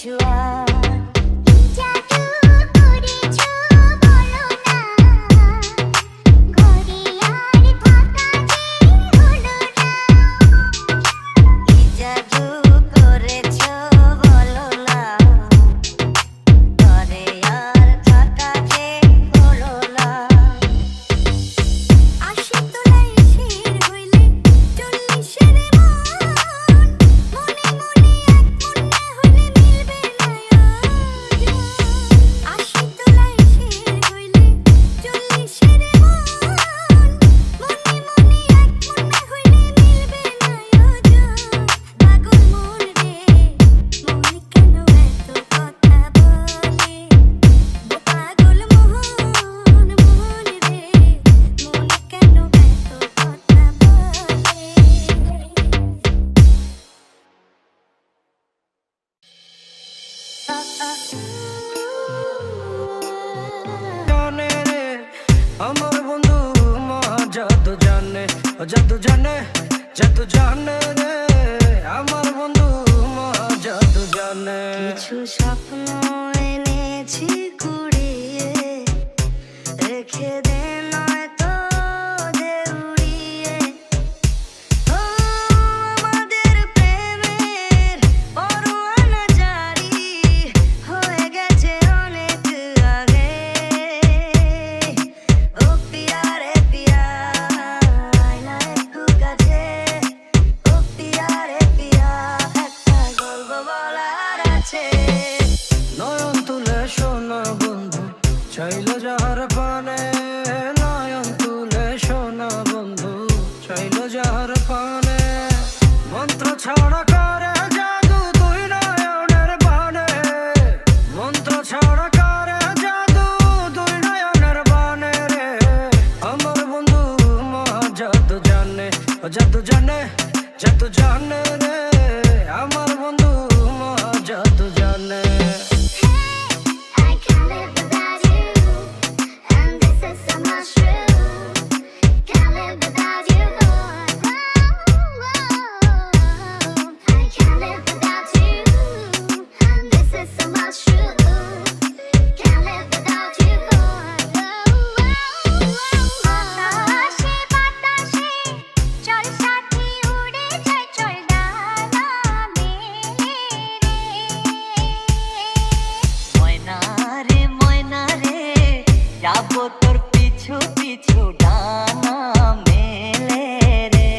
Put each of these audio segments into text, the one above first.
কিছু আর জাদু করেছো বলো না ঘরে আর থাকা যে হলো না কি জাদু করেছো বলো না ঘরে আর থাকা যে হলো না আশি তোলাই শের হইলে চল্লিশের মনে মনে এক মনে হইলে মিলবে না আশি তোলাই শের হইলে চল্লিশের মনে মনে এক মনে হইলে মিলবে না পাগল মন রে মন কেন এত কথা বলে পাগল মন মন রে মন কেন এত কথা জানে রে আমার বন্ধু মহা জাদু জানে ও জাদু জানে রে আমার বন্ধু মহা জাদু জানে কিছু স্বপ্ন এনেছি কুড়িয়ে রেখে দে নয়তো দে উড়িয়ে ও আমাদের প্রেমের পরোয়ানা জারি হয়ে গেছে অনেক আগে ও পিয়া রে পিয়া আয়না একটু কাছে ও পিয়া রে পিয়া একটা গল্প বলার আছে নয়ন তুলে শোনা বন্ধু চাইলে যাহার পানে নয়ন তুলে শোনা বন্ধু চাইলে যাহার পানে মন্ত্র ছাড়া করে জাদু তুই নয়নের বানে মন্ত্র ছাড়া করে জাদু তুই নয়নের বানে রে আমার বন্ধু মহা জাদু জানে ও জাদু জানে রে আমার বন্ধু মহা জাদু জানে I can't live without you, and this is so much true. Can't live without you, I can't live without you, and this is so much true. Can't live without you, বাতাসে বাতাসে চল সাথী উড়ে যায় চল ডানা মেলে রে ময়না রে যাবো তোর পিছু পিছু ডানা মেলে রে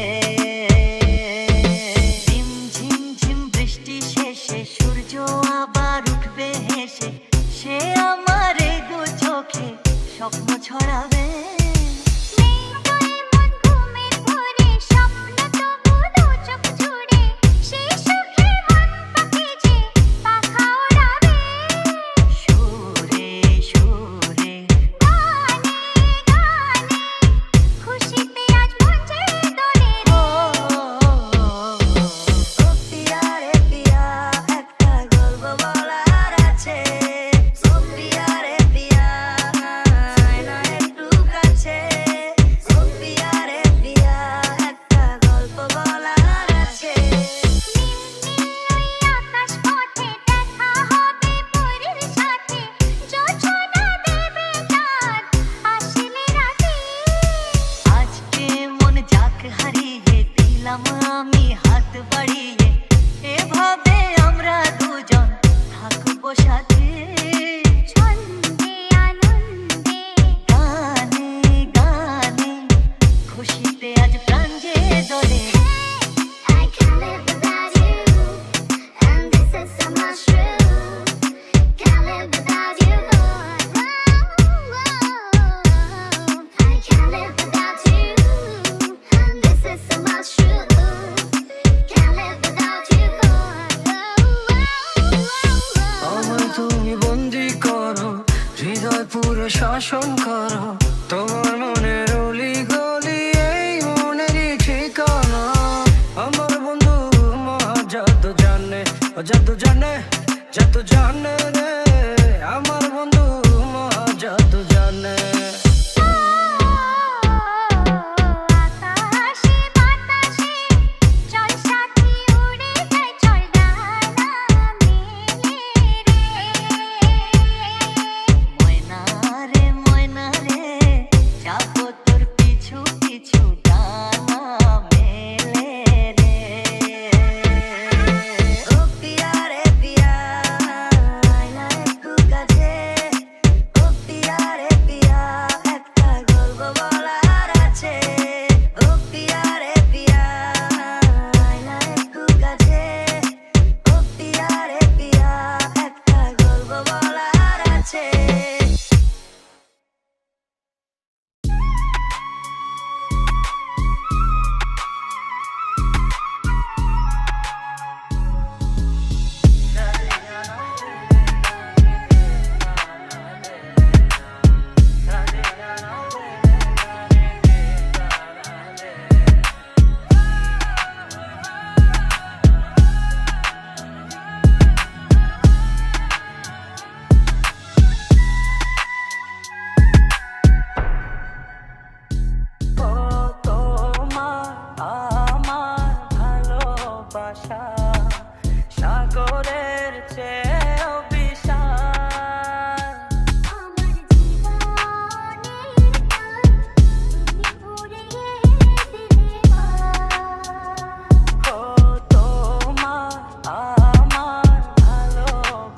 ঝিম ঝিম ঝিম বৃষ্টি শেষে সূর্য আবার উঠবে হেসে সে আমার এই দু চোখে স্বপ্ন ছড়াবে সুরে সুরে খুশিতে আজ মঞ্চে দোলে রে ও পিয়া রে পিয়া একটা গল্প বলার আছে ও পিয়া রে পিয়া আয়না একটু কাছে ও পিয়া রে পিয়া একটা গল্প বলার আছে আকাশ পথে দেখা হবে পরীর সাথে যোজনা দেবে চাঁদ আসলে রাতে আজকে মন যাক হারিয়ে দিলাম আমি হাত বাড়িয়ে এভাবে আমরা দুজন থাকবো সাথে ছন্দে আনন্দে গানে গানে খুশিতে আজ প্রাণ যে দোলে I can't live without you, and this is so much true. Can't live without you, I can't live without you, and this is so much true. Can't live without you, আমায় তুমি বন্দি করো হৃদয় পুরো শাসন করো তোমার মনের অলি গলি এই মনেরই ঠিকানা আমার বন্ধু মহা জাদু জানে ও জাদু জানে রে আমার বন্ধু মহা জাদু জানে আকাশে বাতাসে চল সাথী উড়ে যায় চল ডানা মেলে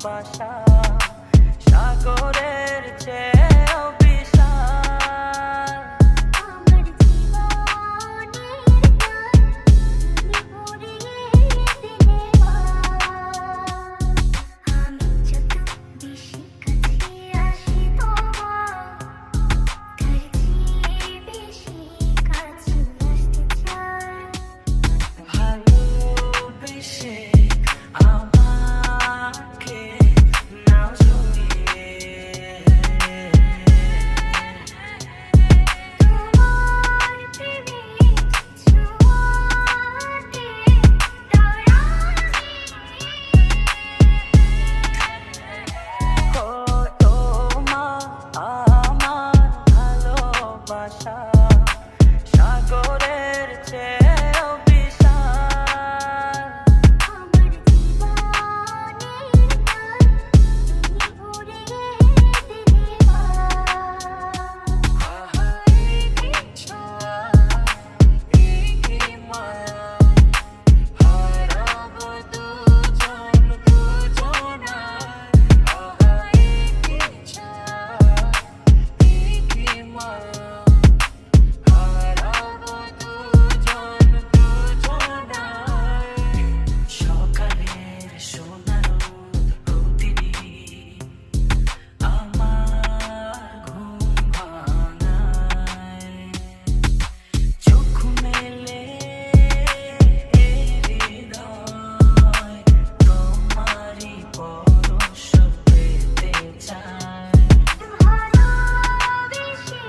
ভালোবাসা সাগরের চেয়েও বিশাল। আমার জীবনের গান তুমি পুরিয়ে দিলে আমি যত বেশি কাছে আসি তোমার তার চেয়ে বেশি কাছে আসতে চাই। ভালোবেসে আমাকে নাও জড়িয়ে, তোমার প্রেমে ছোঁয়াতে দাও ও তোমার আমার ভালোবাসা সাগরের চেয়েও বিশাল। আমার জীবনের গান তুমি পুরিয়ে দিলে আহা এই ছোঁয়া, এই মায়া, হারাবো দুজন দুজনায়। আহা এই ছোঁয়া, এই মায়া, হারাবো দুজন দুজনায়। সকালের সোনার রোদ প্রতিদিন আমার ঘুম ভাঙায়। চোখ মেলে হৃদয় তোমারই পরশ পেতে চায়। ভালোবেসে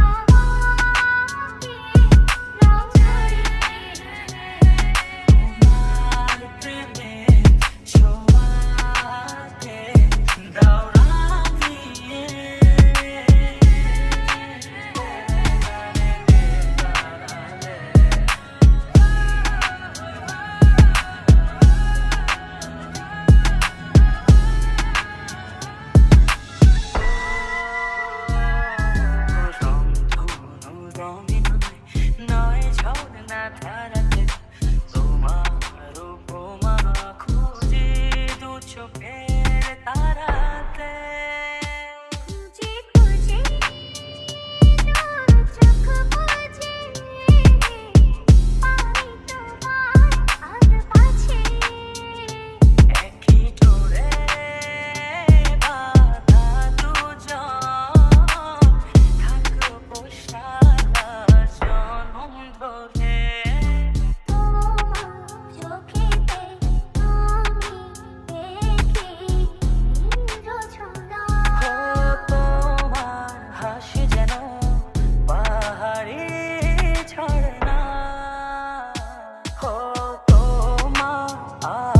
আমাকে নাও তোমার প্রেমে ছোঁয়াতে দাও রাঙিয়ে। রংধনু রঙিনায় নয় ঝর্ণা ধারাতে তোমার উপমা খুঁজি দু চোখের তারাতে। খুঁজে খুঁজে তোর চোখ বুঝে পাই তোমার আগ পাছে। একই ডোরে বাঁধা দুজন থাকবো সারা জনম ধরে। তোমার চোখেতে আমি দেখি ইন্দ্রধনুষ। ও তোমার হাসি যেন পাহাড়ি ঝর্ণা। ও তোমার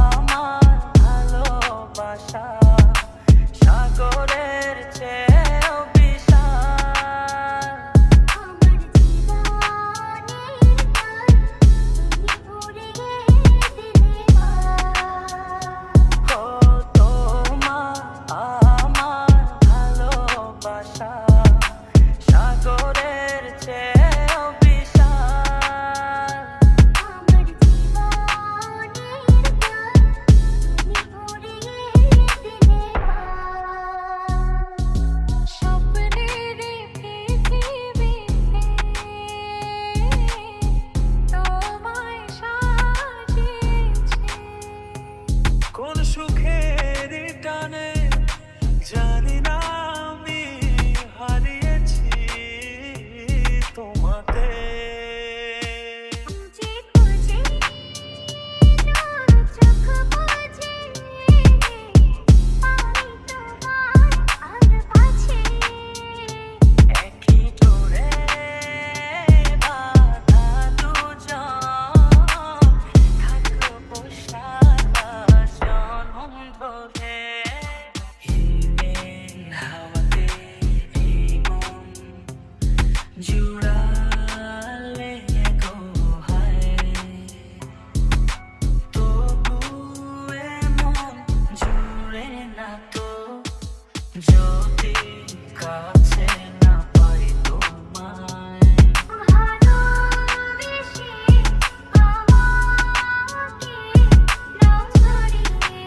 আমার ভালোবাসা সাগরের চেয়েও বিশাল। আমার জীবনের গান তুমি পুরিয়ে দিলে ও তোমার আমার ভালোবাসা সাগরের চেয়েও বিশাল। আমার জীবনের গান তুমি পুরিয়ে দিলে স্বপ্নের পৃথিবীতে তোমায় সাজিয়েছে। কোন সুখের টানে জানি না আমি হারিয়েছি তোমাতে। খুঁজে খুঁজে তোর চোখ বুঝে পাই তোমার আগ পাছে। একই ডোরে বাঁধা দুজন থাকবো সারা জনম ধরে। হিমেল হাওয়াতে এই মন জুড়ালে গো হায়, তবু এমন জুড়ে না তো যদি কাছে না পাই তোমায়। ভালোবেসে আমাকে নাও ছড়িয়ে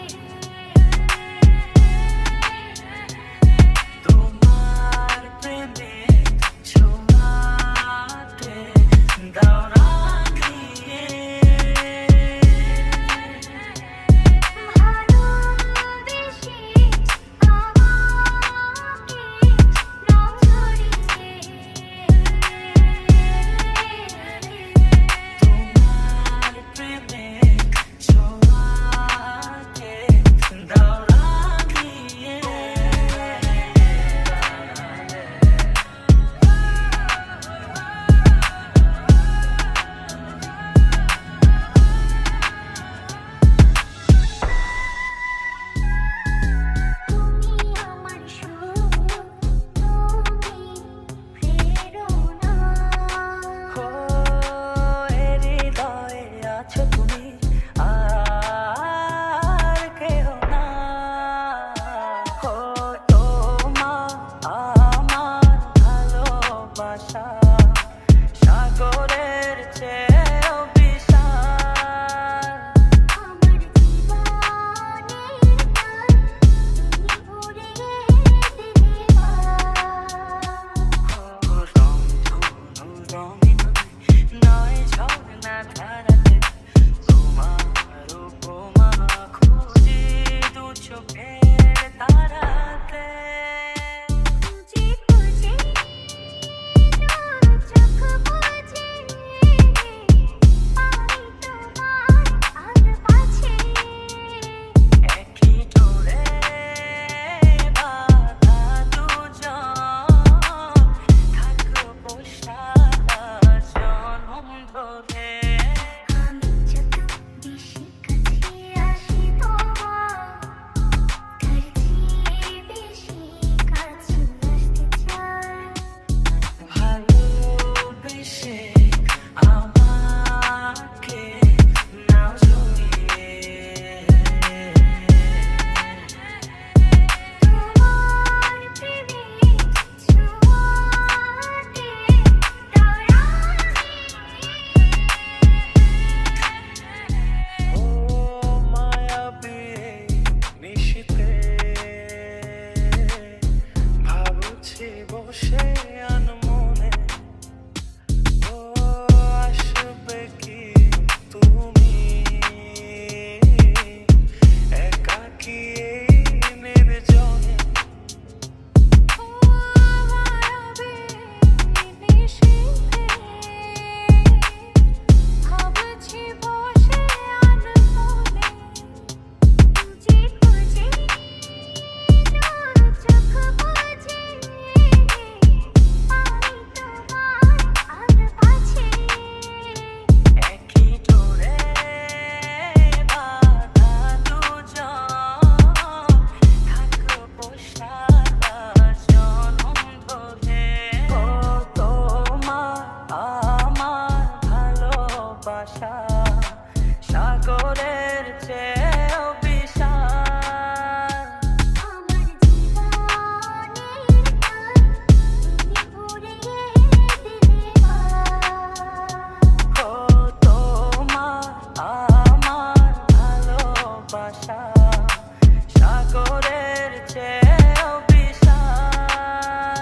সাগরের চেয়েও বিশাল।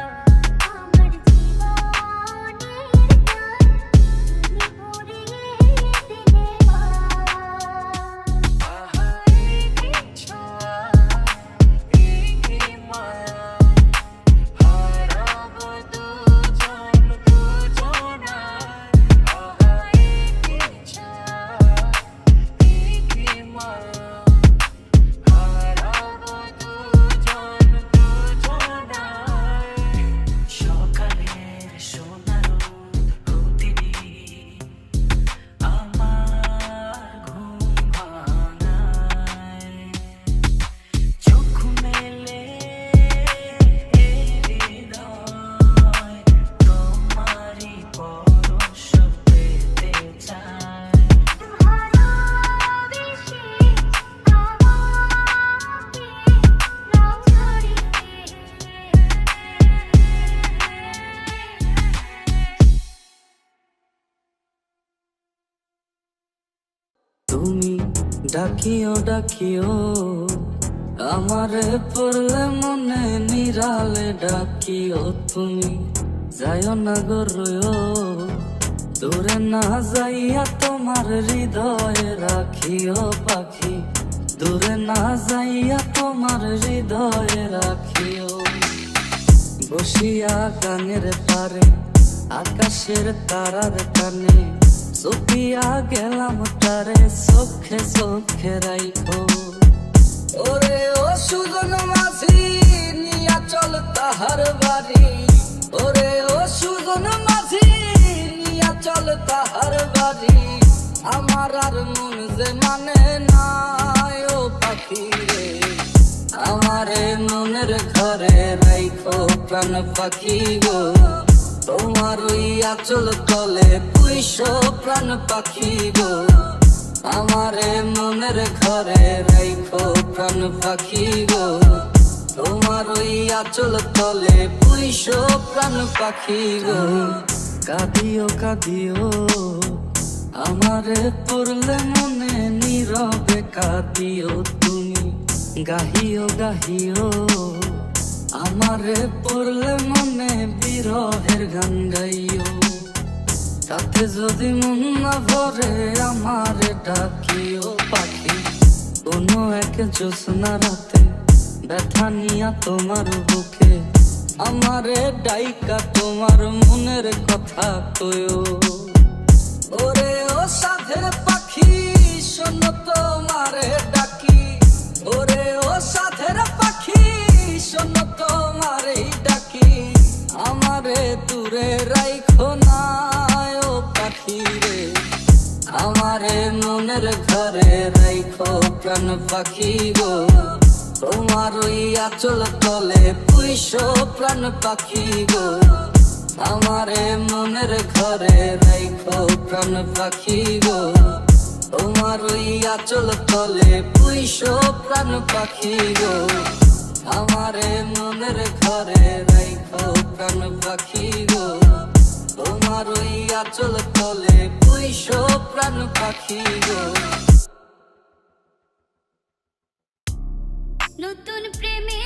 আমার জীবনের গান তুমি ভরিয়ে দিলে আহা এই কি ছোঁয়া, এই কি মায়া, হারাবো দুজন দুজনায়। আহা এই কি ছোঁয়া, এই কি মায়া, হারাবো দুজন দুজনায়। সকালের সোনার প্রতিদিন আমার ঘুম ভাঙায়। চোখ মেলে হৃদয় তোমারই পরশ পেতে চায়। ভালোবেসে আমাকে রং তুমি ডাকিও ডাকিও আমারে পড়লে মনে নিরালে ডাকিও। তুমি যাইও না গরুও দূরে না যাইয়া তোমার হৃদয়ে রাখিও পাখি। দূরে না যাইয়া তোমার হৃদয়ে রাখিও। বসিয়া গানের পারে আকাশের তারার কানে চোখিয়া গেলাম তারে চোখে চোখে রাইখো। ওরে ও সুজন মাঝি নিয়া চল তাহার বাড়ি। ওরে ও সুজন মাঝি নিয়া চল তাহার বাড়ি। আমার আর মন যে মানে না ও পাখি রে। আমারে মনের ঘরে রাইখো প্রাণ পাখি গো। তোমার ওই আঁচল তলে পুইশো প্রাণ পাখি গো। আমারে মনের ঘরে রাইখো প্রাণ পাখি গো। তোমার ওই আঁচল তলে পুইশো প্রাণ পাখি গো। কাঁদিও কাঁদিও আমারে পড়লে মনে নীরবে কাঁদিও। তুমি গাহিও গাহিও আমারে পড়লে মনে বিরহের গান গাইও। তাতে যদি মন না ভরে আমারে ডাকিও পাখি। কোনো এক জ্যোৎস্না রাতে ব্যথা নিয়া তোমার বুকে আমারে ডাইকা তোমার মনের কথা কয়ো। ওরে ও সাধের পাখি শোনো তোমারে ডাকি। ওরে ও সাধের পাখি শোনো তোমারে ডাকি। আমারে দূরে রাইখো না ও পাখি রে। আমারে মনের ঘরে রাইখো প্রাণ পাখি গো। তোমার ওই আঁচল তলে পুইশো প্রাণ পাখি গো। আমারে মনের ঘরে রাইখো প্রাণ পাখি গো। তোমার ওই আঁচল তলে পুইশো প্রাণ পাখি গো। আমারে মনের ঘরে রাইখো প্রাণ পাখি গো। তোমার ওই আঁচল তলে পুইশো প্রাণ পাখি গো। নতুন প্রেমে